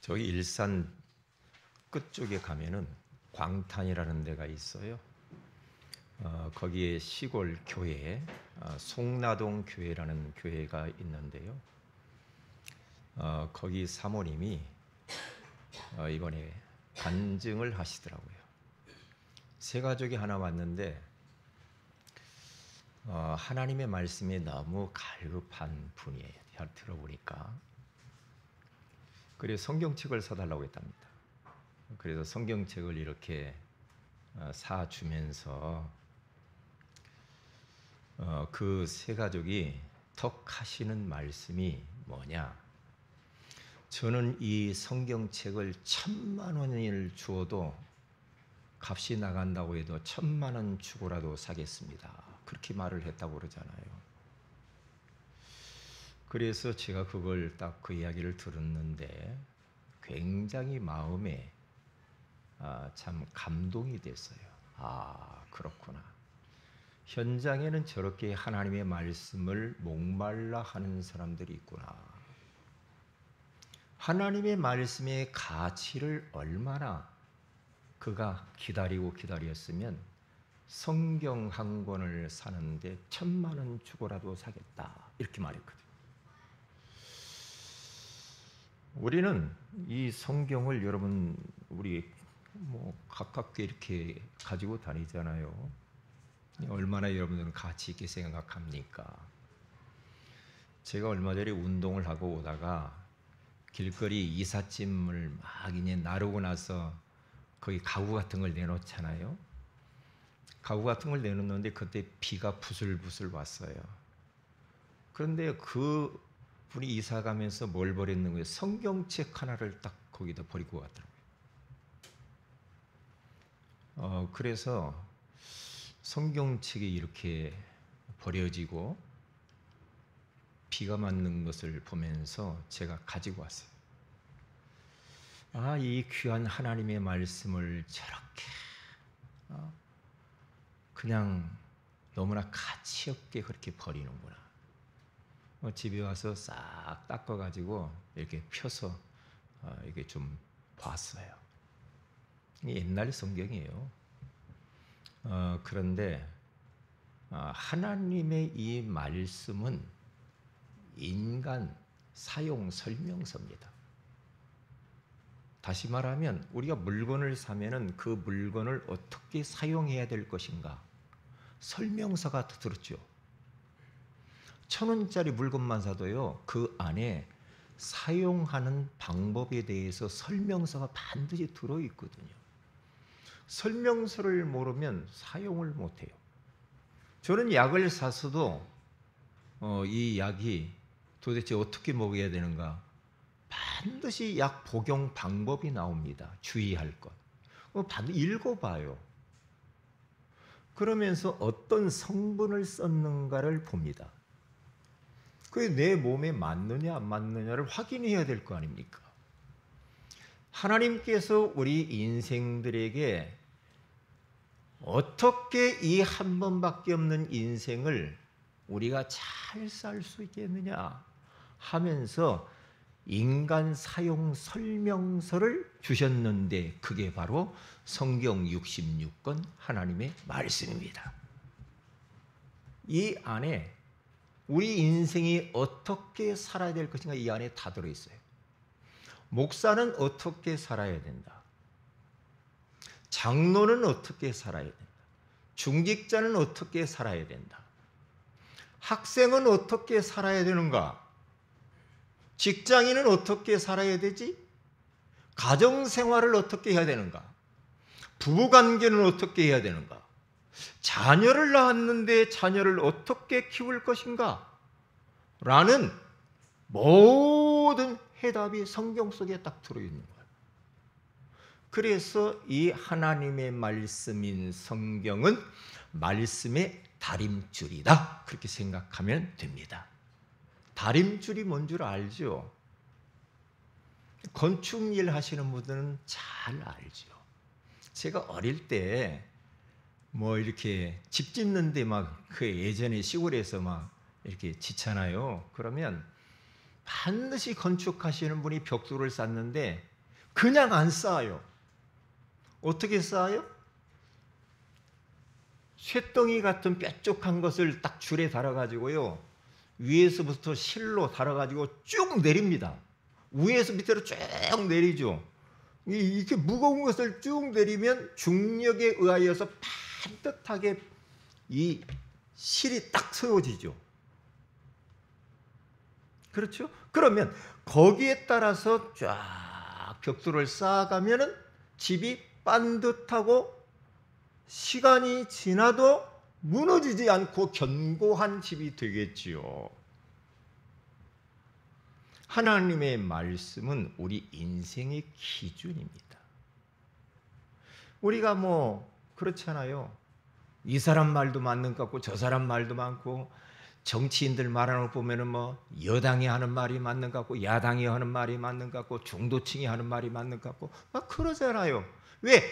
저희 일산 끝쪽에 가면은 광탄이라는 데가 있어요. 거기에 시골 교회, 송나동 교회라는 교회가 있는데요. 거기 사모님이 이번에 간증을 하시더라고요. 세 가족이 하나 왔는데 하나님의 말씀이 너무 갈급한 분이에요. 들어보니까. 그래서 성경책을 사달라고 했답니다. 그래서 성경책을 이렇게 사주면서 그 세 가족이 턱 하시는 말씀이 뭐냐? 저는 이 성경책을 1,000만 원을 주어도 값이 나간다고 해도 1,000만 원 주고라도 사겠습니다. 그렇게 말을 했다고 그러잖아요. 그래서 제가 그걸 딱 그 이야기를 들었는데 굉장히 마음에 참 감동이 됐어요. 그렇구나. 현장에는 저렇게 하나님의 말씀을 목말라 하는 사람들이 있구나. 하나님의 말씀의 가치를 얼마나 그가 기다렸으면 성경 한 권을 사는데 1,000만 원 주고라도 사겠다 이렇게 말했거든요. 우리는 이 성경을 여러분 우리 가깝게 이렇게 가지고 다니잖아요. 얼마나 여러분들은 가치 있게 생각합니까? 제가 얼마 전에 운동을 하고 오다가 길거리 이삿짐을 막 이제 나르고 나서 거기 가구 같은 걸 내놓잖아요. 가구 같은 걸 내놓는데 그때 비가 부슬부슬 왔어요. 그런데 그 분이 이사 가면서 뭘 버렸는 거예요? 성경책 하나를 딱 거기다 버리고 갔더라고요. 그래서 성경책이 이렇게 버려지고 비가 맞는 것을 보면서 제가 가지고 왔어요. 이 귀한 하나님의 말씀을 저렇게 그냥 너무나 가치 없게 그렇게 버리는구나. 집에 와서 싹 닦아가지고 이렇게 펴서 이게 좀 봤어요. 옛날 성경이에요. 그런데 하나님의 이 말씀은 인간 사용 설명서입니다. 다시 말하면 우리가 물건을 사면은 그 물건을 어떻게 사용해야 될 것인가 설명서가 들었죠. 1,000원짜리 물건만 사도요, 그 안에 사용하는 방법에 대해서 설명서가 반드시 들어있거든요. 설명서를 모르면 사용을 못해요. 저는 약을 사서도 이 약이 도대체 어떻게 먹어야 되는가 반드시 약 복용 방법이 나옵니다. 주의할 것. 반드시 읽어봐요. 그러면서 어떤 성분을 썼는가를 봅니다. 그게 내 몸에 맞느냐 안 맞느냐를 확인해야 될 거 아닙니까? 하나님께서 우리 인생들에게 어떻게 이 한 번밖에 없는 인생을 우리가 잘 살 수 있겠느냐 하면서 인간 사용 설명서를 주셨는데 그게 바로 성경 66권 하나님의 말씀입니다. 이 안에 우리 인생이 어떻게 살아야 될 것인가 이 안에 다 들어있어요. 목사는 어떻게 살아야 된다. 장로는 어떻게 살아야 된다. 중직자는 어떻게 살아야 된다. 학생은 어떻게 살아야 되는가. 직장인은 어떻게 살아야 되지? 가정생활을 어떻게 해야 되는가. 부부관계는 어떻게 해야 되는가. 자녀를 낳았는데 자녀를 어떻게 키울 것인가? 라는 모든 해답이 성경 속에 딱 들어있는 거예요. 그래서 이 하나님의 말씀인 성경은 말씀의 다림줄이다. 그렇게 생각하면 됩니다. 다림줄이 뭔 줄 알죠? 건축일 하시는 분들은 잘 알죠. 제가 어릴 때 이렇게 집 짓는데 그 예전에 시골에서 이렇게 짓잖아요. 그러면 반드시 건축하시는 분이 벽돌을 쌓는데 그냥 안 쌓아요. 어떻게 쌓아요? 쇠덩이 같은 뾰족한 것을 딱 줄에 달아가지고요, 위에서부터 실로 달아가지고 쭉 내립니다. 위에서 밑으로 쭉 내리죠. 이렇게 무거운 것을 쭉 내리면 중력에 의하여서 반듯하게 이 실이 딱 세워지죠. 그렇죠? 그러면 거기에 따라서 쫙 벽돌을 쌓아가면은 집이 반듯하고 시간이 지나도 무너지지 않고 견고한 집이 되겠지요. 하나님의 말씀은 우리 인생의 기준입니다. 우리가 그렇잖아요. 이 사람 말도 맞는 것 같고 저 사람 말도 많고, 정치인들 말하는 거 보면은 여당이 하는 말이 맞는 것 같고 야당이 하는 말이 맞는 것 같고 중도층이 하는 말이 맞는 것 같고 막 그러잖아요. 왜?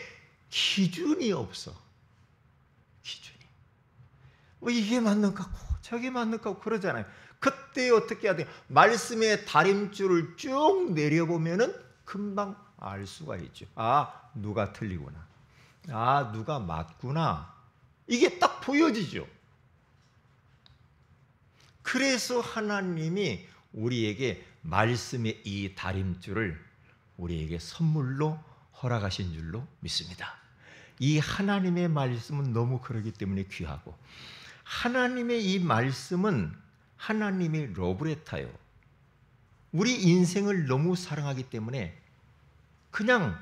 기준이 없어. 기준이. 이게 맞는 것 같고 저게 맞는 것 같고 그러잖아요. 그때 어떻게 해야 돼요? 말씀의 다림줄을 쭉 내려보면은 금방 알 수가 있죠. 아, 누가 틀리구나. 아, 누가 맞구나. 이게 딱 보여지죠. 그래서 하나님이 우리에게 말씀의 이 다림줄을 우리에게 선물로 허락하신 줄로 믿습니다. 이 하나님의 말씀은 너무 그러기 때문에 귀하고, 하나님의 이 말씀은 하나님의 러브레터예요. 우리 인생을 너무 사랑하기 때문에 그냥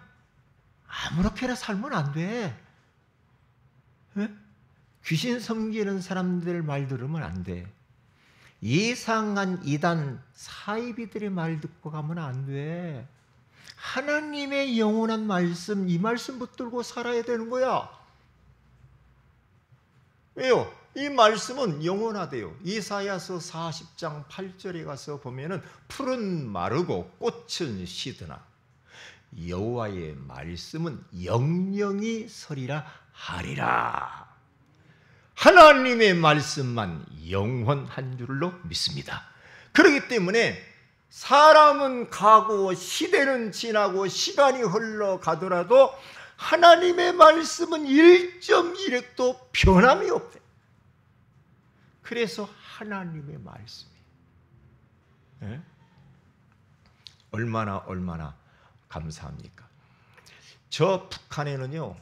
아무렇게나 살면 안 돼. 에? 귀신 섬기는 사람들 말 들으면 안 돼. 이상한 이단 사이비들의 말 듣고 가면 안 돼. 하나님의 영원한 말씀, 이 말씀 붙들고 살아야 되는 거야. 왜요? 이 말씀은 영원하대요. 이사야서 40장 8절에 가서 보면은 풀은 마르고 꽃은 시드나 여호와의 말씀은 영영이 서리라 하리라. 하나님의 말씀만 영원한 줄로 믿습니다. 그렇기 때문에 사람은 가고 시대는 지나고 시간이 흘러가더라도 하나님의 말씀은 1.1획도 변함이 없대. 그래서 하나님의 말씀이 얼마나 감사합니까? 저 북한에는요,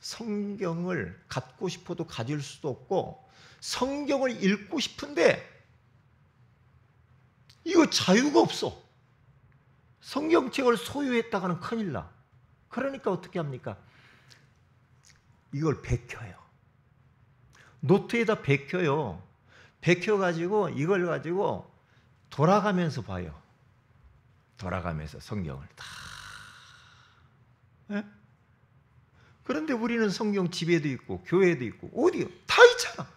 성경을 갖고 싶어도 가질 수도 없고 성경을 읽고 싶은데 이거 자유가 없어. 성경책을 소유했다가는 큰일 나. 그러니까 어떻게 합니까? 이걸 베껴요. 노트에다 베껴요. 베껴가지고 이걸 가지고 돌아가면서 봐요. 돌아가면서 성경을 다. 예? 그런데 우리는 성경 집에도 있고 교회에도 있고 어디요? 다 있잖아.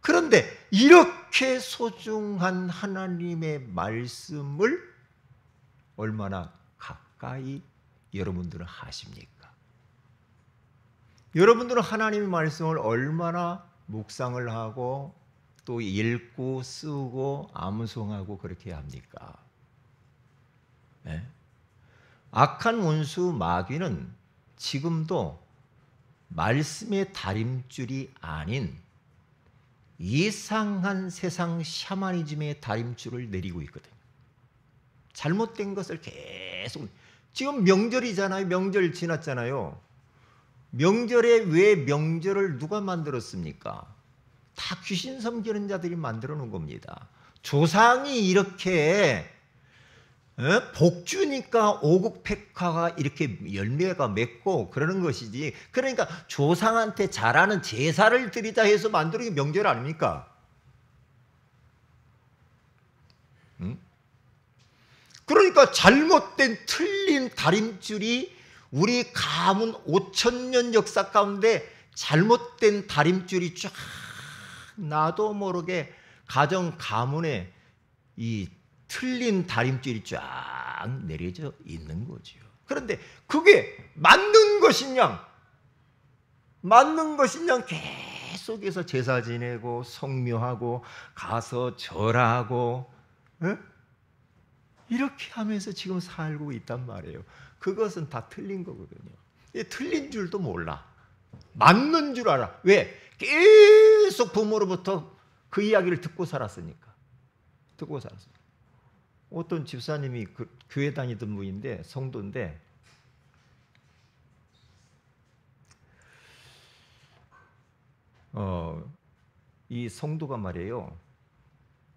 그런데 이렇게 소중한 하나님의 말씀을 얼마나 가까이 여러분들은 하십니까? 여러분들은 하나님의 말씀을 얼마나 묵상을 하고 또 읽고 쓰고 암송하고 그렇게 합니까? 네? 악한 원수 마귀는 지금도 말씀의 다림줄이 아닌 이상한 세상 샤머니즘의 다림줄을 내리고 있거든요. 잘못된 것을 계속. 지금 명절이잖아요. 명절 지났잖아요. 명절에 왜 명절을 누가 만들었습니까? 다 귀신 섬기는 자들이 만들어 놓은 겁니다. 조상이 이렇게 복주니까 오국백화가 이렇게 열매가 맺고 그러는 것이지. 그러니까 조상한테 잘하는 제사를 드리자 해서 만드는 게 명절 아닙니까? 그러니까 잘못된 틀린 다림줄이 우리 가문 5,000년 역사 가운데 잘못된 다림줄이 쫙 나도 모르게 가정 가문에 이 틀린 다림줄이 쫙 내려져 있는 거죠. 그런데 그게 맞는 것이냐? 맞는 것이냐? 계속해서 제사 지내고 성묘하고 가서 절하고 이렇게 하면서 지금 살고 있단 말이에요. 그것은 다 틀린 거거든요. 틀린 줄도 몰라. 맞는 줄 알아. 왜? 계속 부모로부터 그 이야기를 듣고 살았으니까. 듣고 살았어요. 어떤 집사님이 교회 다니던 분인데, 성도인데, 이 성도가 말이에요.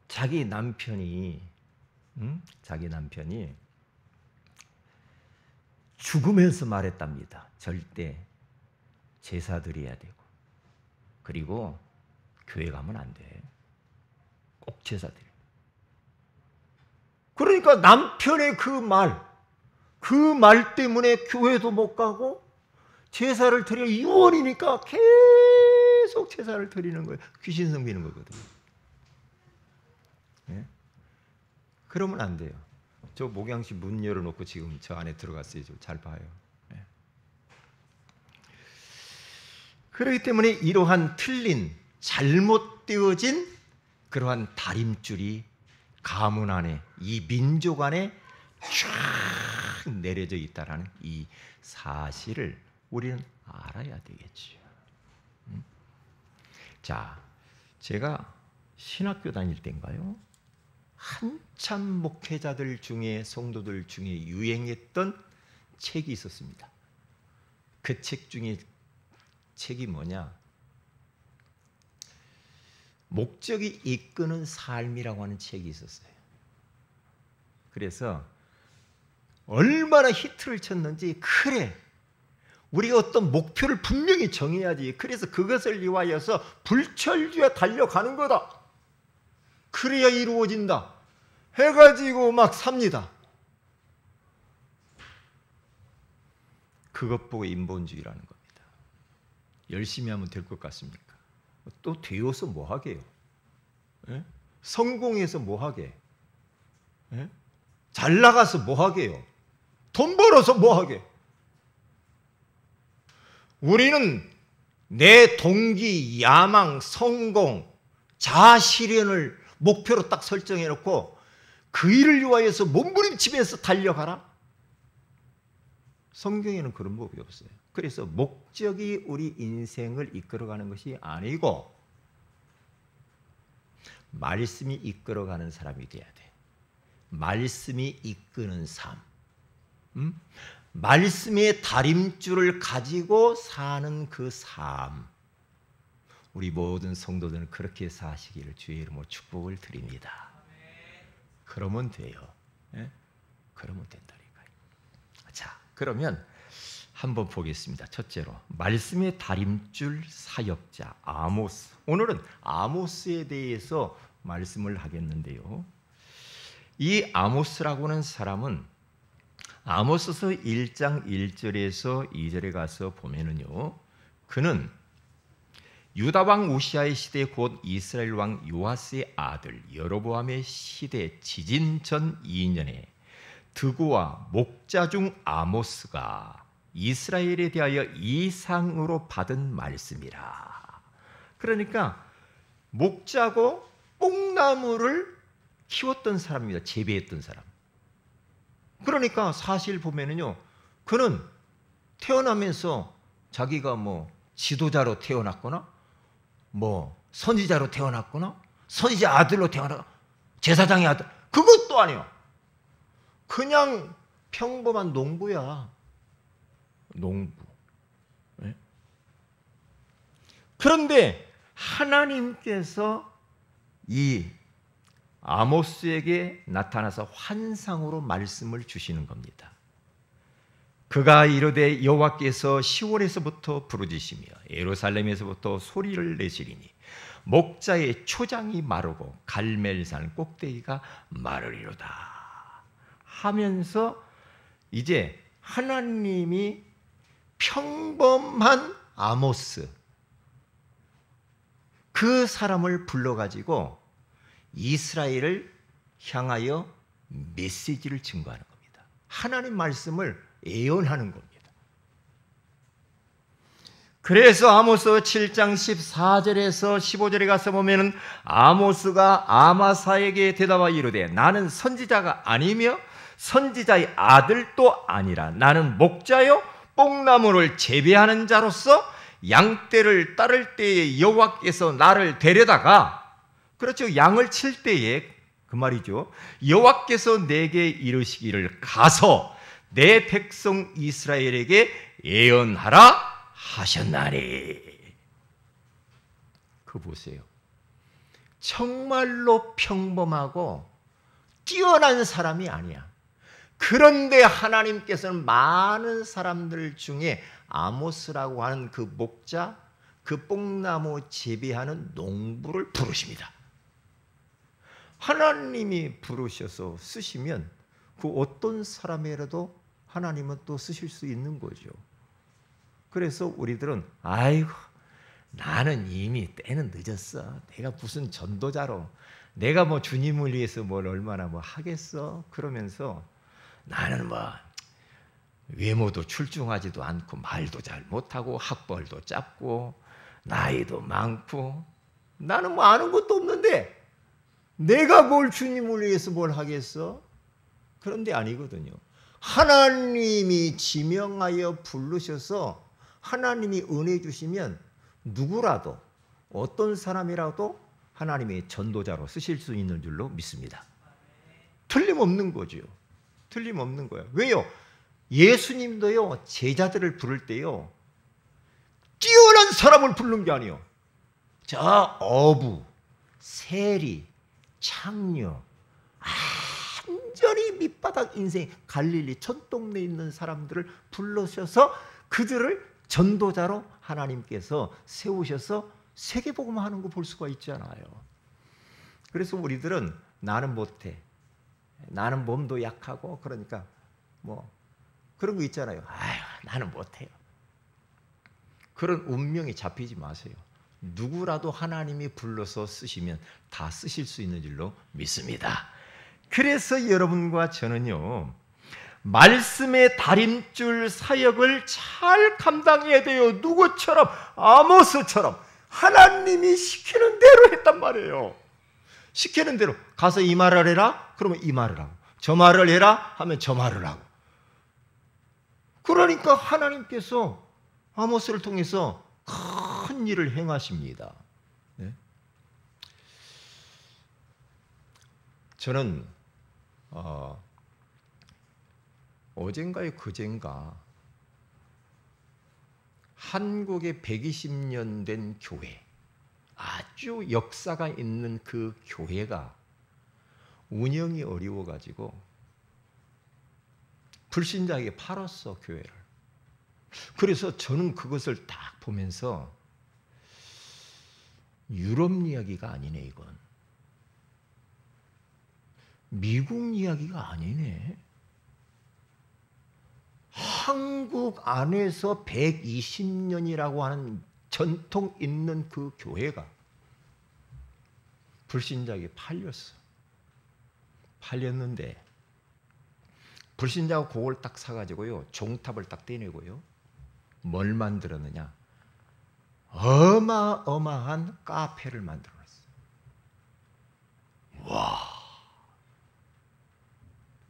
자기 남편이 죽으면서 말했답니다. 절대 제사 드려야 되고, 그리고 교회 가면 안 돼. 꼭 제사 드려. 그러니까 남편의 그 말 때문에 교회도 못 가고 제사를 드려, 이원이니까 계속 제사를 드리는 거예요. 귀신 섬기는 거거든요. 네? 그러면 안 돼요. 저 목양실 문 열어놓고 지금 저 안에 들어갔어요. 좀 잘 봐요. 네. 그렇기 때문에 이러한 틀린, 잘못되어진 그러한 다림줄이 가문 안에, 이 민족 안에 쫙 내려져 있다는 이 사실을 우리는 알아야 되겠죠. 자, 제가 신학교 다닐 때인가요? 한참 목회자들 중에, 성도들 중에 유행했던 책이 있었습니다. 그 책 중에 책이 뭐냐? 목적이 이끄는 삶이라고 하는 책이 있었어요. 그래서 얼마나 히트를 쳤는지, 그래, 우리가 어떤 목표를 분명히 정해야지. 그래서 그것을 위하여서 불철주야 달려가는 거다. 그래야 이루어진다 해가지고 막 삽니다. 그것 보고 인본주의라는 겁니다. 열심히 하면 될 것 같습니까? 또 되어서 뭐 하게요? 예? 성공해서 뭐 하게? 예? 잘 나가서 뭐 하게요? 돈 벌어서 뭐 하게? 우리는 내 동기, 야망, 성공, 자아실현을 목표로 딱 설정해놓고 그 일을 위하여서 몸부림치면서 달려가라? 성경에는 그런 법이 없어요. 그래서 목적이 우리 인생을 이끌어가는 것이 아니고 말씀이 이끌어가는 사람이 돼야 돼. 말씀이 이끄는 삶. 말씀의 다림줄을 가지고 사는 그 삶. 우리 모든 성도들은 그렇게 사시기를 주의 이름으로 축복을 드립니다. 그러면 돼요. 예? 그러면 된다니까요. 자, 그러면 한번 보겠습니다. 첫째로, 말씀의 다림줄 사역자 아모스. 오늘은 아모스에 대해서 말씀을 하겠는데요. 이 아모스라고 하는 사람은 아모스서 1장 1절에서 2절에 가서 보면은요, 그는 유다왕 우시아의 시대, 곧 이스라엘 왕 요아스의 아들 여로보암의 시대 지진 전 2년에 드고와 목자 중 아모스가 이스라엘에 대하여 이상으로 받은 말씀이라. 그러니까 목자고 뽕나무를 키웠던 사람입니다. 재배했던 사람. 그러니까 사실 보면은요, 그는 태어나면서 자기가 뭐 지도자로 태어났거나, 뭐 선지자로 태어났거나, 선지자 아들로 태어났거나, 제사장의 아들, 그것도 아니요. 그냥 평범한 농부야. 농부. 네? 그런데 하나님께서 이 아모스에게 나타나서 환상으로 말씀을 주시는 겁니다. 그가 이르되 여호와께서 시온에서부터 부르짖으며 예루살렘에서부터 소리를 내시리니 목자의 초장이 마르고 갈멜산 꼭대기가 마르리로다 하면서 이제 하나님이 평범한 아모스, 그 사람을 불러가지고 이스라엘을 향하여 메시지를 증거하는 겁니다. 하나님 말씀을 예언하는 겁니다. 그래서 아모스 7장 14절에서 15절에 가서 보면은 아모스가 아마사에게 대답하여 이르되 나는 선지자가 아니며 선지자의 아들도 아니라 나는 목자요 뽕나무를 재배하는 자로서 양떼를 따를 때에 여호와께서 나를 데려다가, 그렇죠, 양을 칠 때에 그 말이죠, 여호와께서 내게 이르시기를 가서 내 백성 이스라엘에게 예언하라 하셨나니. 그 보세요. 정말로 평범하고 뛰어난 사람이 아니야. 그런데 하나님께서는 많은 사람들 중에 아모스라고 하는 그 목자, 그 뽕나무 재배하는 농부를 부르십니다. 하나님이 부르셔서 쓰시면 그 어떤 사람이라도 하나님은 또 쓰실 수 있는 거죠. 그래서 우리들은 아이고 나는 이미 때는 늦었어. 내가 무슨 전도자로, 내가 뭐 주님을 위해서 뭘 얼마나 뭐 하겠어. 그러면서 나는 뭐 외모도 출중하지도 않고 말도 잘 못하고 학벌도 짧고 나이도 많고 나는 뭐 아는 것도 없는데 내가 뭘 주님을 위해서 뭘 하겠어? 그런데 아니거든요. 하나님이 지명하여 부르셔서 하나님이 은혜 주시면 누구라도 어떤 사람이라도 하나님의 전도자로 쓰실 수 있는 줄로 믿습니다. 틀림없는 거죠. 틀림없는 거예요. 왜요? 예수님도요 제자들을 부를 때요 뛰어난 사람을 부른 게 아니에요. 저 어부, 세리, 창녀, 완전히 밑바닥 인생 갈릴리 촌동네에 있는 사람들을 불러셔서 그들을 전도자로 하나님께서 세우셔서 세계복음하는 거 볼 수가 있잖아요. 그래서 우리들은 나는 못해, 나는 몸도 약하고 그러니까 뭐 그런 거 있잖아요. 아유 나는 못해요. 그런 운명에 잡히지 마세요. 누구라도 하나님이 불러서 쓰시면 다 쓰실 수 있는 줄로 믿습니다. 그래서 여러분과 저는요 말씀의 다림줄 사역을 잘 감당해야 돼요. 누구처럼? 아모스처럼 하나님이 시키는 대로 했단 말이에요. 시키는 대로 가서 이 말을 해라 그러면 이 말을 하고, 저 말을 해라 하면 저 말을 하고. 그러니까 하나님께서 아모스를 통해서 큰 일을 행하십니다. 네? 저는 어젠가요 그젠가 한국에 120년 된 교회, 아주 역사가 있는 그 교회가 운영이 어려워가지고 불신자에게 팔았어, 교회를. 그래서 저는 그것을 딱 보면서 유럽 이야기가 아니네, 이건. 미국 이야기가 아니네. 한국 안에서 120년이라고 하는 전통 있는 그 교회가 불신자에게 팔렸어. 팔렸는데 불신자가 그걸 딱 사가지고요 종탑을 딱 떼내고요 뭘 만들었느냐, 어마어마한 카페를 만들어놨어. 와,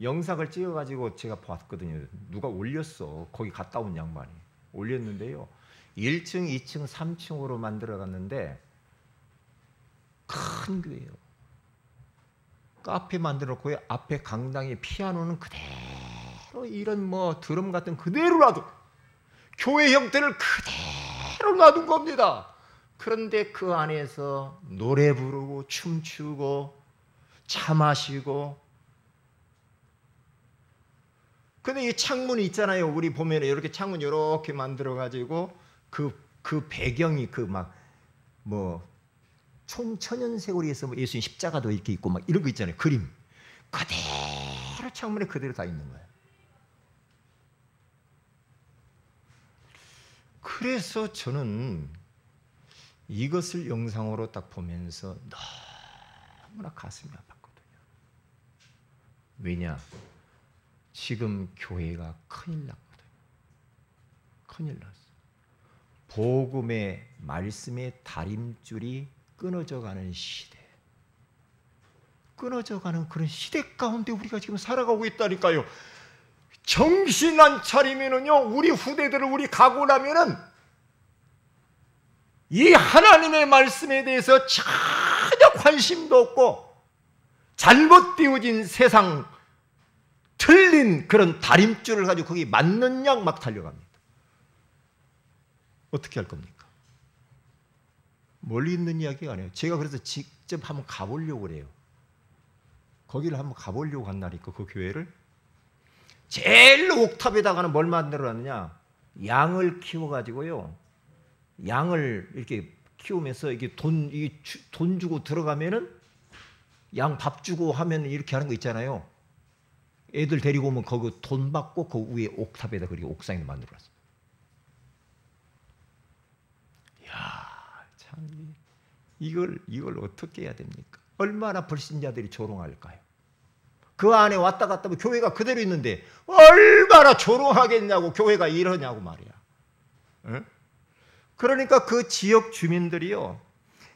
영상을 찍어가지고 제가 봤거든요. 누가 올렸어. 거기 갔다 온 양반이 올렸는데요 1층, 2층, 3층으로 만들어갔는데 큰 교회예요. 카페 만들어놓고 앞에 강당에 피아노는 그대로 이런 뭐 드럼 같은 그대로 놔두, 교회 형태를 그대로 놔둔 겁니다. 그런데 그 안에서 노래 부르고 춤추고 차 마시고. 근데 이 창문이 있잖아요. 우리 보면 이렇게 창문 이렇게 만들어 가지고 그 배경이 그 막 뭐 총천연세월에서 뭐 예수님 십자가도 이렇게 있고 막 이런 거 있잖아요. 그림 그대로 창문에 그대로 다 있는 거예요. 그래서 저는 이것을 영상으로 딱 보면서 너무나 가슴이 아팠거든요. 왜냐? 지금 교회가 큰일 났거든요. 큰일 났어. 복음의 말씀의 다림줄이 끊어져가는 시대, 끊어져가는 그런 시대 가운데 우리가 지금 살아가고 있다니까요. 정신 안 차리면은요, 우리 후대들을 우리 가고라면은 이 하나님의 말씀에 대해서 전혀 관심도 없고 잘못되어진 세상, 틀린 그런 다림줄을 가지고 거기 맞는 양 막 달려갑니다. 어떻게 할 겁니까? 멀리 있는 이야기가 아니에요. 제가 그래서 직접 한번 가보려고 그래요. 거기를 한번 가보려고 한 날이 있고, 그 교회를 제일 옥탑에다가는 뭘 만들어놨느냐, 양을 키워가지고요, 양을 이렇게 키우면서 이게 돈 주고 들어가면은 양 밥 주고 하면 이렇게 하는 거 있잖아요. 애들 데리고 오면 거기 돈 받고 그 위에 옥탑에다 그리고 옥상에 만들어놨어요. 야, 참 이걸 어떻게 해야 됩니까? 얼마나 불신자들이 조롱할까요? 그 안에 왔다 갔다 하면 교회가 그대로 있는데 얼마나 조롱하겠냐고, 교회가 이러냐고 말이야. 응? 그러니까 그 지역 주민들이요,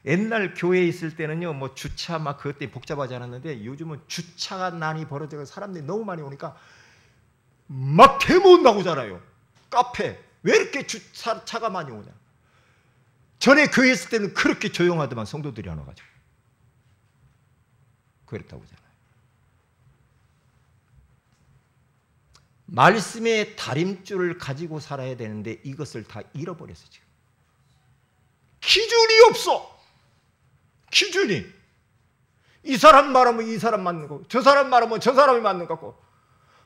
옛날 교회에 있을 때는요, 뭐 주차 막 그것 때문에 복잡하지 않았는데, 요즘은 주차가 난이 벌어져서 사람들이 너무 많이 오니까 막 대모은 나오잖아요. 카페 왜 이렇게 주차가 많이 오냐. 전에 교회에 있을 때는 그렇게 조용하더만 성도들이 안 와가지고 그랬다고 하잖아요. 말씀의 다림줄을 가지고 살아야 되는데 이것을 다 잃어버렸어. 지금 기준이 없어. 기준이, 이 사람 말하면 이 사람 맞는 거고, 저 사람 말하면 저 사람이 맞는 거고,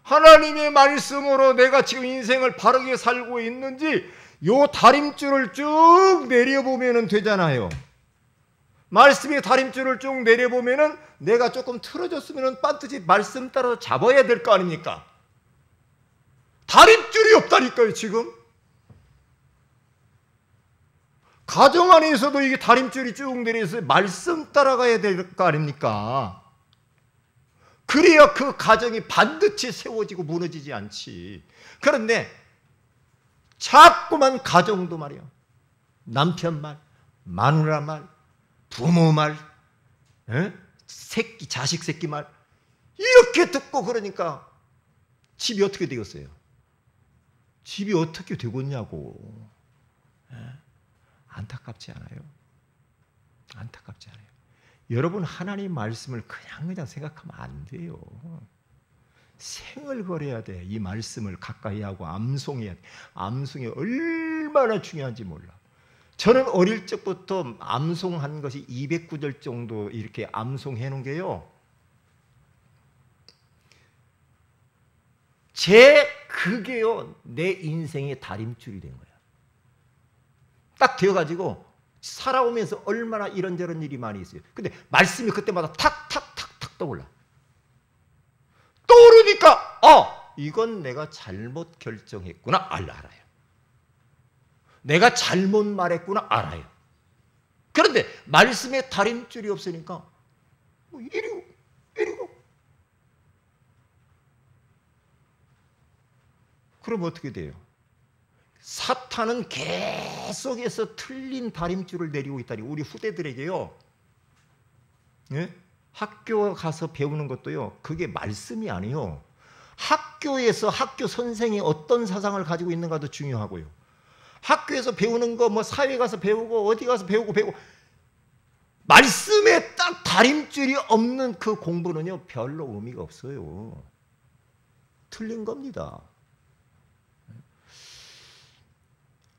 하나님의 말씀으로 내가 지금 인생을 바르게 살고 있는지 요 다림줄을 쭉 내려보면 되잖아요. 말씀의 다림줄을 쭉 내려보면 내가 조금 틀어졌으면 반드시 말씀 따라서 잡아야 될 거 아닙니까? 다림줄이 없다니까요. 지금 가정 안에서도 이게 다림줄이 쭉 내려서 말씀 따라가야 될 거 아닙니까? 그래야 그 가정이 반드시 세워지고 무너지지 않지. 그런데 자꾸만 가정도 말이야, 남편 말, 마누라 말, 부모 말, 새끼, 자식 새끼 말 이렇게 듣고, 그러니까 집이 어떻게 되겠어요? 집이 어떻게 되겠냐고. 안타깝지 않아요? 안타깝지 않아요? 여러분, 하나님 말씀을 그냥 생각하면 안 돼요. 생을 걸어야 돼. 이 말씀을 가까이 하고 암송해야 돼. 암송이 얼마나 중요한지 몰라. 저는 어릴 적부터 암송한 것이 200구절 정도 이렇게 암송해 놓은 게요, 그게요 내 인생의 다림줄이 된 거야. 딱 되어가지고 살아오면서 얼마나 이런저런 일이 많이 있어요. 근데 말씀이 그때마다 탁탁탁탁 떠올라. 떠오르니까 이건 내가 잘못 결정했구나 알아요. 내가 잘못 말했구나 알아요. 그런데 말씀에 다림줄이 없으니까 이리고 그럼 어떻게 돼요? 사탄은 계속해서 틀린 다림줄을 내리고 있다니. 우리 후대들에게요, 학교 가서 배우는 것도요, 그게 말씀이 아니에요. 학교에서 학교 선생이 어떤 사상을 가지고 있는가도 중요하고요. 학교에서 배우는 거, 뭐 사회 가서 배우고 어디 가서 배우고 말씀에 딱 다림줄이 없는 그 공부는요 별로 의미가 없어요. 틀린 겁니다.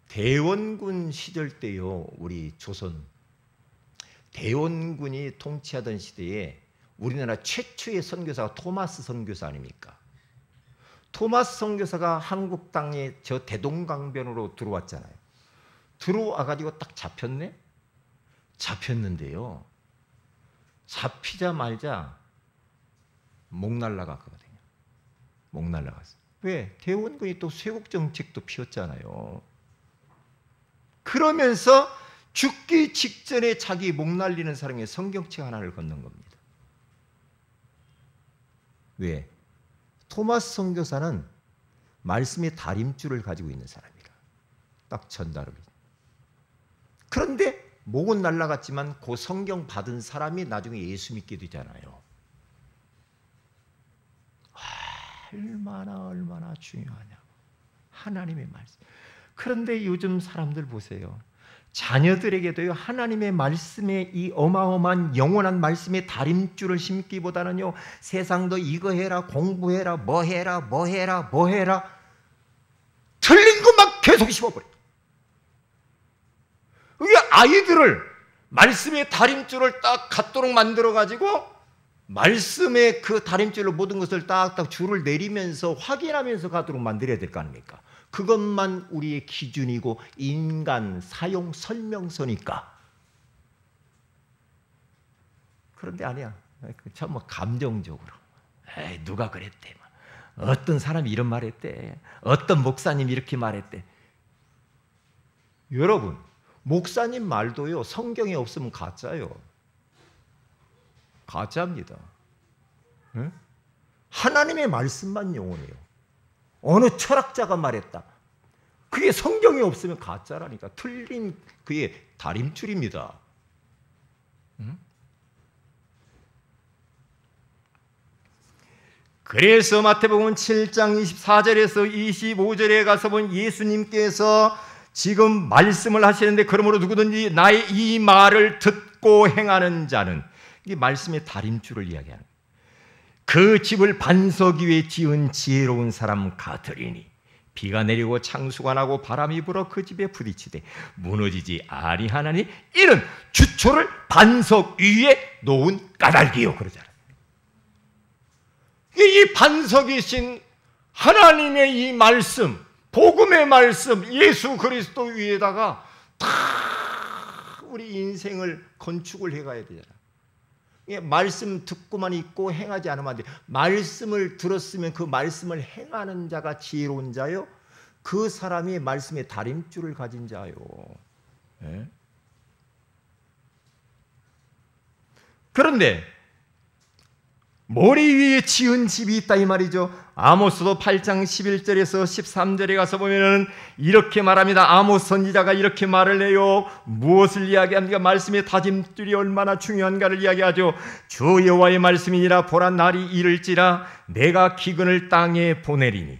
대원군 시절 때요, 우리 조선 대원군이 통치하던 시대에 우리나라 최초의 선교사가 토마스 선교사 아닙니까? 토마스 선교사가 한국 땅에 저 대동강변으로 들어왔잖아요. 들어와가지고 딱 잡혔네? 잡혔는데요, 잡히자마자 목 날라갔거든요. 목 날라갔어요. 왜? 대원군이 또 쇄국 정책도 피웠잖아요. 그러면서 죽기 직전에 자기 목 날리는 사람의 성경책 하나를 건넌 겁니다. 왜? 토마스 선교사는 말씀의 다림줄을 가지고 있는 사람이라 딱 전달을. 그런데 목은 날라갔지만 그 성경 받은 사람이 나중에 예수 믿게 되잖아요. 얼마나 중요하냐. 하나님의 말씀. 그런데 요즘 사람들 보세요. 자녀들에게도요, 하나님의 말씀에 이 어마어마한 영원한 말씀의 다림줄을 심기보다는요, 세상도 이거 해라, 공부해라, 뭐 해라 틀린 것만 계속 심어버려요. 이게 아이들을 말씀의 다림줄을 딱 갖도록 만들어가지고 말씀의 그 다림줄로 모든 것을 딱딱 줄을 내리면서 확인하면서 가도록 만들어야 될 거 아닙니까? 그것만 우리의 기준이고 인간 사용 설명서니까. 그런데 아니야. 참 뭐 감정적으로. 에이, 누가 그랬대. 어떤 사람이 이런 말 했대. 어떤 목사님이 이렇게 말했대. 여러분, 목사님 말도요, 성경에 없으면 가짜예요. 가짜입니다. 응? 하나님의 말씀만 영원해요. 어느 철학자가 말했다. 그게 성경에 없으면 가짜라니까. 틀린 그의 다림줄입니다. 응? 그래서 마태복음 7장 24절에서 25절에 가서 보면 예수님께서 지금 말씀을 하시는데, 그러므로 누구든지 나의 이 말을 듣고 행하는 자는, 이 말씀의 다림줄을 이야기하는 거예요. 그 집을 반석 위에 지은 지혜로운 사람 같으리니 비가 내리고 창수가 나고 바람이 불어 그 집에 부딪히되 무너지지 아니하나니 이는 주초를 반석 위에 놓은 까닭이요, 그러잖아요. 이 반석이신 하나님의 이 말씀, 복음의 말씀, 예수 그리스도 위에다가 다 우리 인생을 건축을 해가야 되잖아요. 말씀 듣고만 있고 행하지 않으면 안 돼. 말씀을 들었으면 그 말씀을 행하는 자가 지혜로운 자요, 그 사람이 말씀의 다림줄을 가진 자요. 네? 그런데 머리 위에 지은 집이 있다 이 말이죠. 아모스도 8장 11절에서 13절에 가서 보면은 이렇게 말합니다. 아모스 선지자가 이렇게 말을 해요. 무엇을 이야기합니까? 말씀의 다짐줄이 얼마나 중요한가를 이야기하죠. 주 여호와의 말씀이니라. 보라, 날이 이를지라 내가 기근을 땅에 보내리니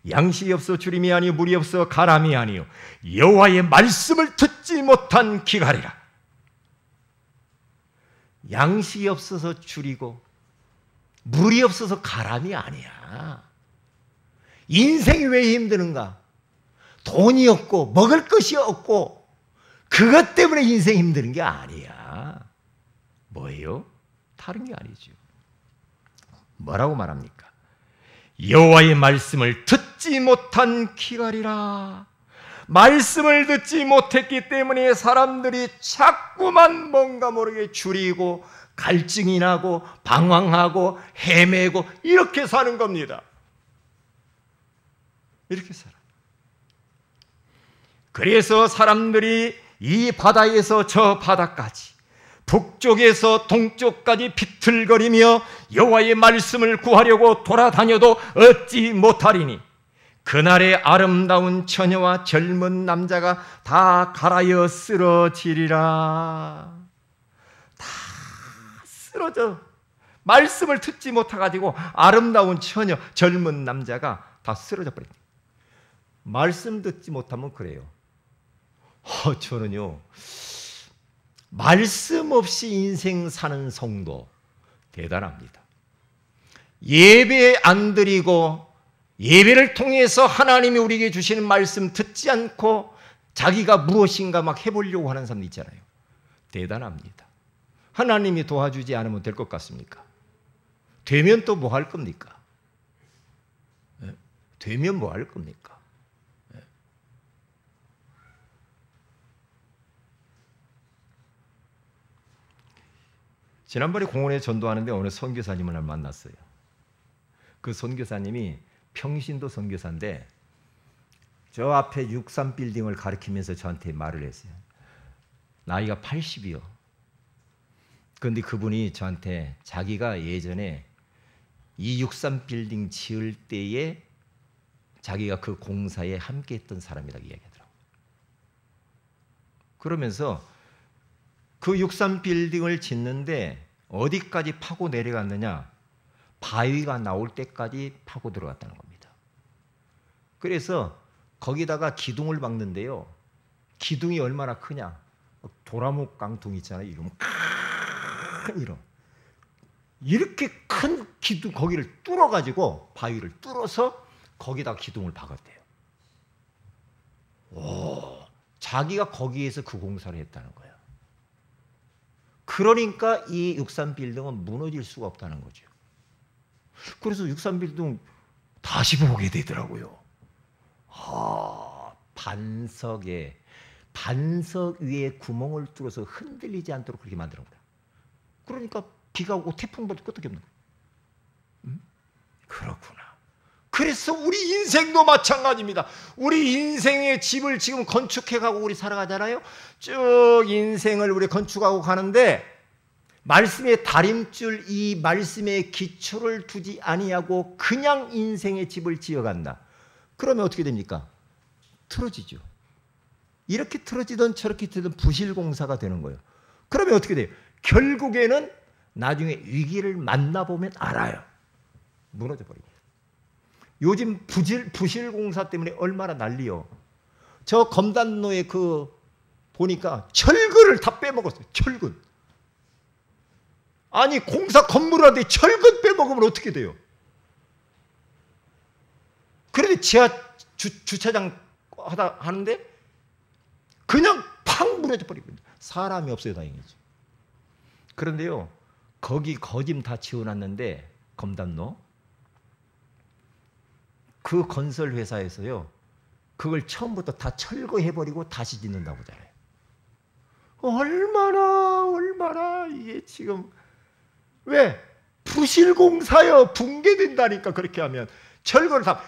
양식이 없어 주림이 아니요 물이 없어 가람이 아니요 여호와의 말씀을 듣지 못한 기갈이라. 양식이 없어서 줄이고 물이 없어서 가람이 아니야. 인생이 왜 힘드는가? 돈이 없고 먹을 것이 없고 그것 때문에 인생이 힘드는 게 아니야. 뭐예요? 다른 게 아니죠. 뭐라고 말합니까? 여호와의 말씀을 듣지 못한 기갈이라. 말씀을 듣지 못했기 때문에 사람들이 자꾸만 뭔가 모르게 줄이고 갈증이 나고 방황하고 헤매고 이렇게 사는 겁니다. 이렇게 살아. 그래서 사람들이 이 바다에서 저 바다까지, 북쪽에서 동쪽까지 비틀거리며 여호와의 말씀을 구하려고 돌아다녀도 얻지 못하리니 그날의 아름다운 처녀와 젊은 남자가 다 갈아여 쓰러지리라. 쓰러져. 말씀을 듣지 못해가지고 아름다운 처녀, 젊은 남자가 다 쓰러져 버렸다. 말씀 듣지 못하면 그래요. 저는요, 말씀 없이 인생 사는 성도 대단합니다. 예배 안 드리고 예배를 통해서 하나님이 우리에게 주시는 말씀 듣지 않고 자기가 무엇인가 막 해보려고 하는 사람 있잖아요. 대단합니다. 하나님이 도와주지 않으면 될 것 같습니까? 되면 또 뭐 할 겁니까? 되면 뭐 할 겁니까? 지난번에 공원에 전도하는데 어느 선교사님을 만났어요. 그 선교사님이 평신도 선교사인데 저 앞에 63빌딩을 가리키면서 저한테 말을 했어요. 나이가 80이요. 그런데 그분이 저한테 자기가 예전에 이 63빌딩 지을 때에 자기가 그 공사에 함께 했던 사람이라고 이야기하더라고요. 그러면서 그 63빌딩을 짓는데 어디까지 파고 내려갔느냐? 바위가 나올 때까지 파고 들어갔다는 겁니다. 그래서 거기다가 기둥을 박는데요. 기둥이 얼마나 크냐? 도라목 깡통 있잖아요. 이런 이렇게 큰 기둥 거기를 뚫어가지고 바위를 뚫어서 거기다 기둥을 박았대요. 오, 자기가 거기에서 그 공사를 했다는 거예요. 그러니까 이 63빌딩은 무너질 수가 없다는 거죠. 그래서 63빌딩 다시 보게 되더라고요. 반석 위에 구멍을 뚫어서 흔들리지 않도록 그렇게 만드는 거야. 그러니까 비가 오고 태풍 불도 끄떡이 없는 거야. 그렇구나. 그래서 우리 인생도 마찬가지입니다. 우리 인생의 집을 지금 건축해가고 우리 살아가잖아요. 쭉 인생을 우리 건축하고 가는데 말씀의 다림줄, 이 말씀의 기초를 두지 아니하고 그냥 인생의 집을 지어간다. 그러면 어떻게 됩니까? 틀어지죠. 이렇게 틀어지든 저렇게 틀어지든 부실공사가 되는 거예요. 그러면 어떻게 돼요? 결국에는 나중에 위기를 만나보면 알아요. 무너져 버립니다. 요즘 부실공사 때문에 얼마나 난리요. 저 검단로에 보니까 철근을 다 빼먹었어요. 철근. 아니 공사 건물을 하는데 철근 빼먹으면 어떻게 돼요? 그런데 주차장 하는데 그냥 팍 무너져 버리거든요. 사람이 없어요. 다행이지. 그런데요. 거기 거짐 다 지어놨는데 검단로 그 건설 회사에서요. 그걸 처음부터 다 철거해버리고 다시 짓는다고 하잖아요. 얼마나 이게 지금 왜? 부실공사요. 붕괴된다니까 그렇게 하면. 철거를 다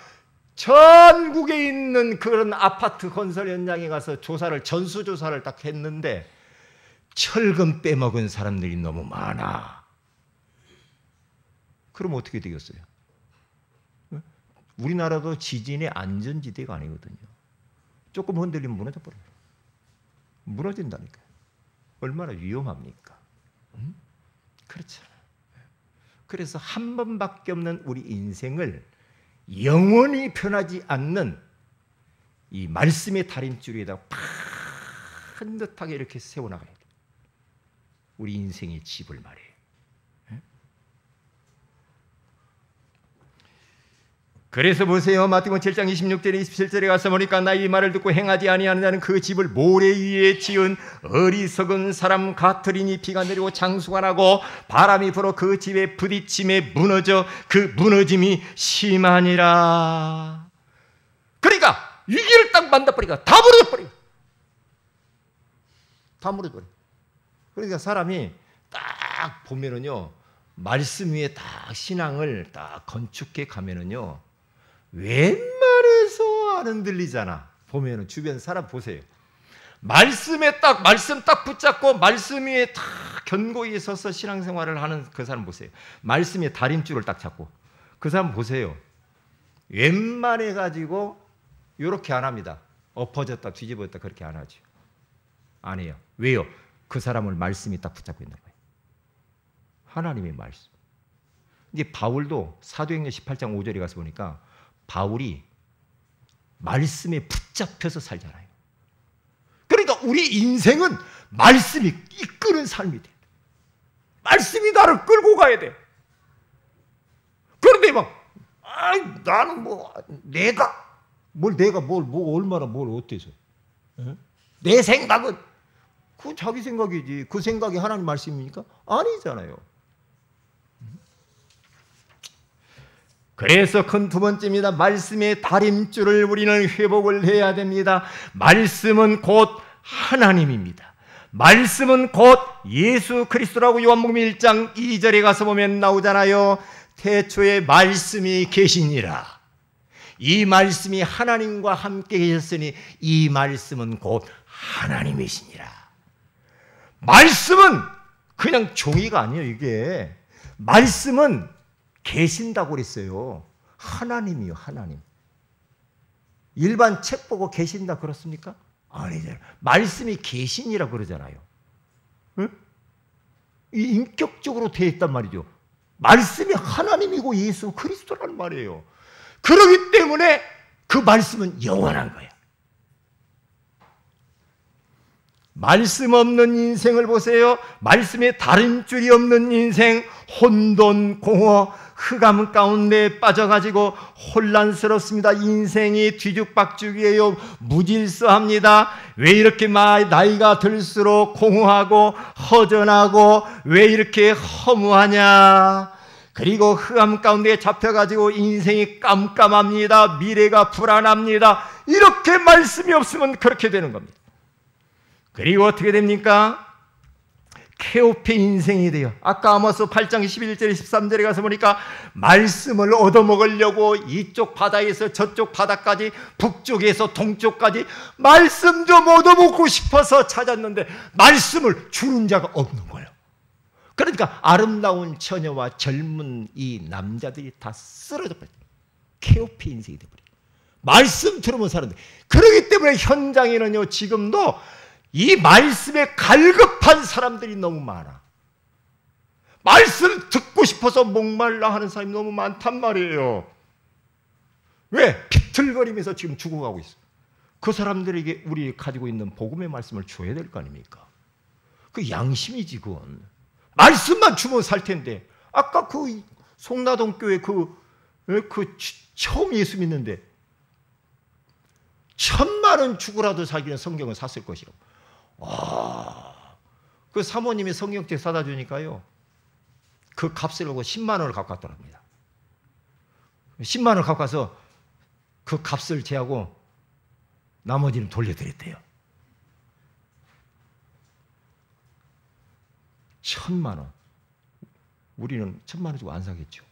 전국에 있는 그런 아파트 건설 현장에 가서 전수조사를 딱 했는데 철근 빼먹은 사람들이 너무 많아. 그럼 어떻게 되겠어요? 우리나라도 지진의 안전지대가 아니거든요. 조금 흔들리면 무너져 버려요. 무너진다니까요. 얼마나 위험합니까? 그렇잖아요. 그래서 한 번밖에 없는 우리 인생을 영원히 변하지 않는 이 말씀의 다림줄에다가 반듯하게 이렇게 세워나가야 돼요. 우리 인생의 집을 말이에요. 그래서 보세요. 마태복음 7장 26절에 27절에 가서 보니까 나 이 말을 듣고 행하지 아니하는 자는 그 집을 모래 위에 지은 어리석은 사람 같으리니 비가 내리고 장수가 나고 바람이 불어 그 집에 부딪힘에 무너져 그 무너짐이 심하니라. 그러니까 위기를 딱 만나버리니까 다 무너져버려. 다 무너져버려. 그러니까 사람이 딱 보면은요. 말씀 위에 딱 신앙을 딱 건축해 가면은요. 웬만해서 안 흔들리잖아. 보면은 주변 사람 보세요. 말씀 딱 붙잡고 말씀 위에 딱 견고히 서서 신앙생활을 하는 그 사람 보세요. 말씀 위에 다림줄을 딱 잡고 그 사람 보세요. 웬만해 가지고 이렇게 안 합니다. 엎어졌다 뒤집어졌다 그렇게 안 하죠. 안 해요. 왜요? 그 사람을 말씀이 딱 붙잡고 있는 거예요. 하나님의 말씀. 이제 바울도 사도행전 18장 5절에 가서 보니까 바울이 말씀에 붙잡혀서 살잖아요. 그러니까 우리 인생은 말씀이 이끄는 삶이 돼. 말씀이 나를 끌고 가야 돼. 그런데 나는 얼마나 어때서? 내 생각은 그 자기 생각이지. 그 생각이 하나님 말씀입니까? 아니잖아요. 그래서 큰 두 번째입니다. 말씀의 다림줄을 우리는 회복을 해야 됩니다. 말씀은 곧 하나님입니다. 말씀은 곧 예수 그리스도라고 요한복음 1장 2절에 가서 보면 나오잖아요. 태초에 말씀이 계시니라. 이 말씀이 하나님과 함께 계셨으니 이 말씀은 곧 하나님이시니라. 말씀은 그냥 종이가 아니에요. 이게 말씀은 계신다고 그랬어요. 하나님이요. 하나님. 일반 책 보고 계신다 그렇습니까? 아니잖아요. 말씀이 계신이라고 그러잖아요. 응? 이 인격적으로 되어 있단 말이죠. 말씀이 하나님이고 예수 그리스도라는 말이에요. 그렇기 때문에 그 말씀은 영원한 거예요. 말씀 없는 인생을 보세요. 말씀에 다림줄이 없는 인생, 혼돈, 공허, 흑암 가운데 빠져가지고 혼란스럽습니다. 인생이 뒤죽박죽이에요. 무질서합니다. 왜 이렇게 나이가 들수록 공허하고 허전하고 왜 이렇게 허무하냐. 그리고 흑암 가운데 잡혀가지고 인생이 깜깜합니다. 미래가 불안합니다. 이렇게 말씀이 없으면 그렇게 되는 겁니다. 그리고 어떻게 됩니까? 케오페 인생이 돼요. 아까 아모스 8장 11절 13절에 가서 보니까 말씀을 얻어먹으려고 이쪽 바다에서 저쪽 바다까지 북쪽에서 동쪽까지 말씀 좀 얻어먹고 싶어서 찾았는데 말씀을 주는 자가 없는 거예요. 그러니까 아름다운 처녀와 젊은 이 남자들이 다 쓰러져 버려요. 케오페 인생이 돼버려요. 말씀 들으면 사는데, 그렇기 때문에 현장에는요 지금도 이 말씀에 갈급한 사람들이 너무 많아. 말씀 듣고 싶어서 목말라 하는 사람이 너무 많단 말이에요. 왜? 비틀거리면서 지금 죽어가고 있어. 그 사람들에게 우리 가지고 있는 복음의 말씀을 줘야 될 거 아닙니까? 그 양심이지 그건. 말씀만 주면 살 텐데. 아까 그 송나동 교회 처음 예수 믿는데 1,000만 원 주고라도 자기는 성경을 샀을 것이라고. 그 사모님이 성경책 사다 주니까요, 그 값을 보고 10만 원을 갖고 왔더랍니다. 10만 원을 갖고 와서 그 값을 제하고 나머지는 돌려드렸대요. 1,000만 원. 우리는 1,000만 원 주고 안 사겠죠.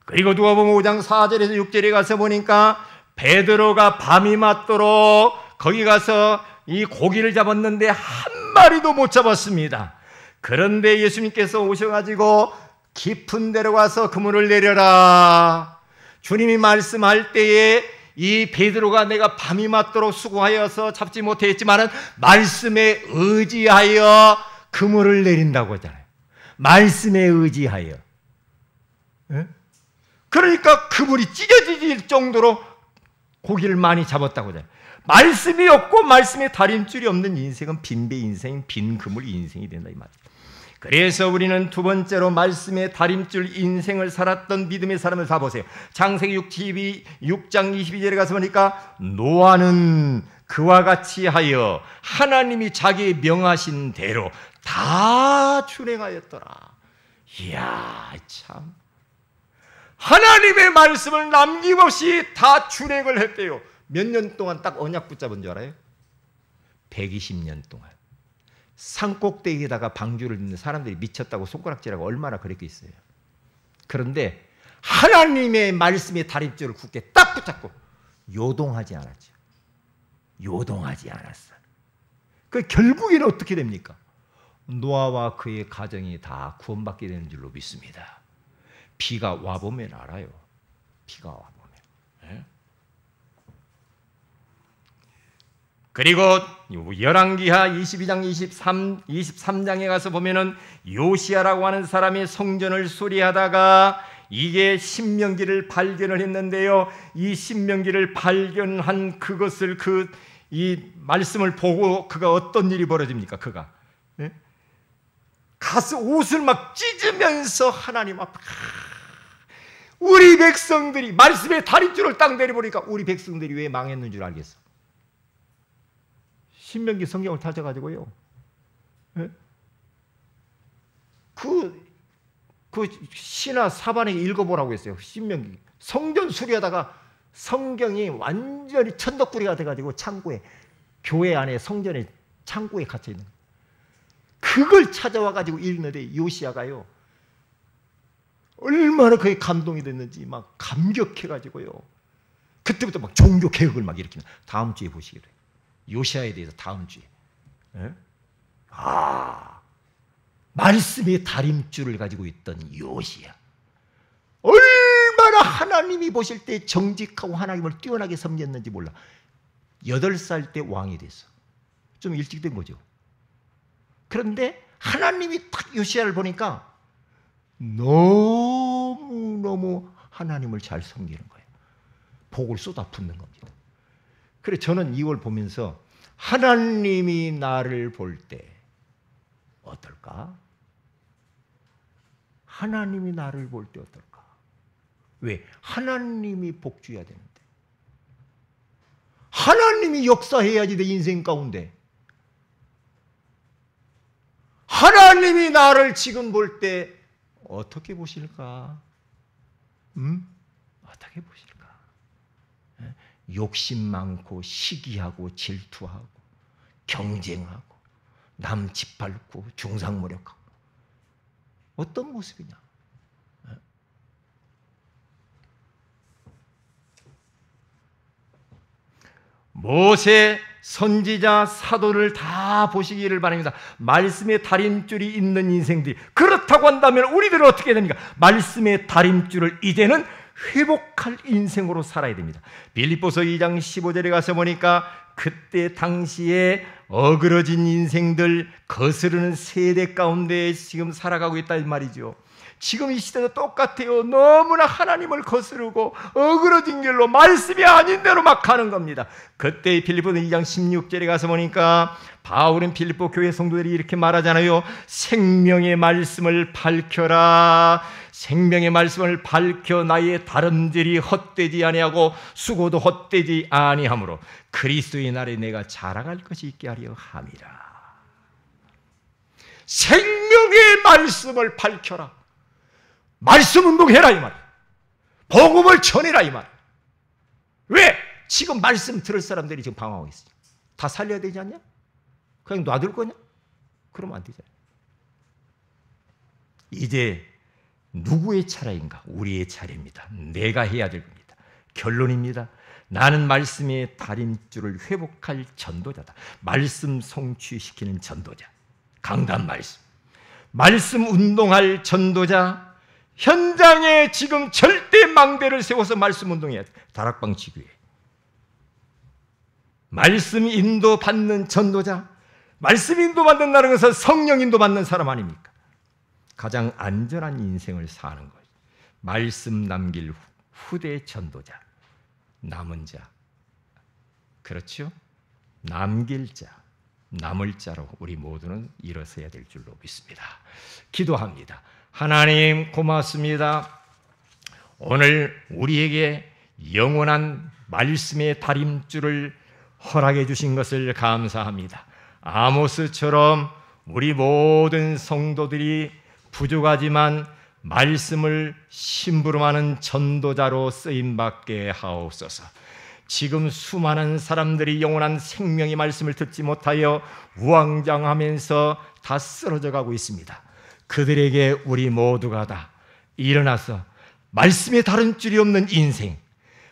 그리고 누가복음 5장 4절에서 6절에 가서 보니까 베드로가 밤이 맞도록 거기 가서 이 고기를 잡았는데 한 마리도 못 잡았습니다. 그런데 예수님께서 오셔가지고 깊은 데로 가서 그물을 내려라. 주님이 말씀할 때에 이 베드로가 내가 밤이 맞도록 수고하여서 잡지 못했지만은 말씀에 의지하여 그물을 내린다고 하잖아요. 말씀에 의지하여. 네? 그러니까 그물이 찢어질 정도로 고기를 많이 잡았다고 하잖아요. 말씀이 없고 말씀에 다림줄이 없는 인생은 빈배 인생, 빈 그물 인생이 된다 이 말이에요. 그래서 우리는 두 번째로 말씀의 다림줄 인생을 살았던 믿음의 사람을 다 보세요. 창세기 6장 22절에 가서 보니까 노아는 그와 같이 하여 하나님이 자기 명하신 대로 다 준행하였더라. 이야 참, 하나님의 말씀을 남김없이 다 준행을 했대요. 몇 년 동안 딱 언약 붙잡은 줄 알아요? 120년 동안. 산꼭대기에다가 방주를 짓는 사람들이 미쳤다고 손가락질하고 얼마나 그랬겠어요. 그런데 하나님의 말씀의 다림줄을 굳게 딱 붙잡고 요동하지 않았죠. 요동하지 않았어. 그 결국에는 어떻게 됩니까? 노아와 그의 가정이 다 구원받게 되는 줄로 믿습니다. 비가 와보면 알아요. 비가 와보면. 네? 그리고 열왕기하 22장 23장에 가서 보면은 요시야라고 하는 사람이 성전을 수리하다가 이게 신명기를 발견을 했는데요. 이 신명기를 발견한 그것을 이 말씀을 보고 그가 어떤 일이 벌어집니까? 그가 가서 옷을 막 찢으면서 하나님 앞에 우리 백성들이 말씀의 다림줄을 딱 내려보니까 우리 백성들이 왜 망했는 줄 알겠어. 신명기 성경을 찾아가지고요. 그 신하 사반에게 읽어보라고 했어요. 신명기. 성전 수리하다가 성경이 완전히 천덕꾸리가 돼가지고 창고에, 교회 안에 성전에 창고에 갇혀 있는 거예요. 그걸 찾아와가지고 읽는데 요시야가요, 얼마나 그게 감동이 됐는지 막 감격해가지고요. 그때부터 막 종교 개혁을 막 일으키는. 다음 주에 보시기로 해요. 요시야에 대해서 다음 주에. 말씀의 다림줄을 가지고 있던 요시야. 얼마나 하나님이 보실 때 정직하고 하나님을 뛰어나게 섬겼는지 몰라. 8살 때 왕이 됐어. 좀 일찍 된 거죠. 그런데 하나님이 딱 요시야를 보니까 너무너무 하나님을 잘 섬기는 거예요. 복을 쏟아붓는 겁니다. 그래서 저는 이걸 보면서 하나님이 나를 볼 때 어떨까? 하나님이 나를 볼 때 어떨까? 왜? 하나님이 복주해야 되는데. 하나님이 역사해야지 내 인생 가운데. 하나님이 나를 지금 볼 때 어떻게 보실까? 어떻게 보실까? 욕심 많고 시기하고 질투하고 경쟁하고 남 짓밟고 중상모략하고 어떤 모습이냐? 모세, 선지자, 사도를 다 보시기를 바랍니다. 말씀의 다림줄이 있는 인생들이 그렇다고 한다면 우리들은 어떻게 됩니까? 말씀의 다림줄을 이제는 회복할 인생으로 살아야 됩니다. 빌립보서 2장 15절에 가서 보니까 그때 당시에 어그러진 인생들, 거스르는 세대 가운데 지금 살아가고 있다 이 말이죠. 지금 이 시대도 똑같아요. 너무나 하나님을 거스르고 어그러진 길로 말씀이 아닌 대로 막 가는 겁니다. 그때 빌립보서 2장 16절에 가서 보니까 바울은 빌립보 교회 성도들이 이렇게 말하잖아요. 생명의 말씀을 밝혀라. 생명의 말씀을 밝혀 나의 다름질이 헛되지 아니하고 수고도 헛되지 아니하므로 그리스도의 날에 내가 자랑할 것이 있게 하려 함이라. 생명의 말씀을 밝혀라. 말씀 운동해라 이 말. 복음을 전해라 이 말. 왜? 지금 말씀 들을 사람들이 지금 방황하고 있어. 다 살려야 되지 않냐? 그냥 놔둘 거냐? 그러면 안 되잖아요. 이제 누구의 차례인가? 우리의 차례입니다. 내가 해야 될 겁니다. 결론입니다. 나는 말씀의 다림줄을 회복할 전도자다. 말씀 성취시키는 전도자. 강단 말씀. 말씀 운동할 전도자. 현장에 지금 절대 망대를 세워서 말씀 운동해야 돼. 다락방 지교회. 말씀 인도 받는 전도자. 말씀 인도 받는다는 것은 성령 인도 받는 사람 아닙니까? 가장 안전한 인생을 사는 거예요. 말씀 남길 후대 전도자. 남은 자. 그렇죠? 남길 자. 남을 자로 우리 모두는 일어서야 될 줄로 믿습니다. 기도합니다. 하나님 고맙습니다. 오늘 우리에게 영원한 말씀의 다림줄을 허락해 주신 것을 감사합니다. 아모스처럼 우리 모든 성도들이 부족하지만 말씀을 심부름하는 전도자로 쓰임받게 하옵소서. 지금 수많은 사람들이 영원한 생명의 말씀을 듣지 못하여 우왕좌왕하면서 다 쓰러져 가고 있습니다. 그들에게 우리 모두가 다 일어나서 말씀의 다림줄이 없는 인생,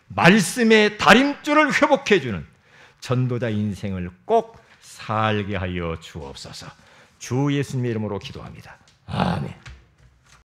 말씀의 다림줄을 회복해주는 전도자 인생을 꼭 살게 하여 주옵소서. 주 예수님의 이름으로 기도합니다. 아멘.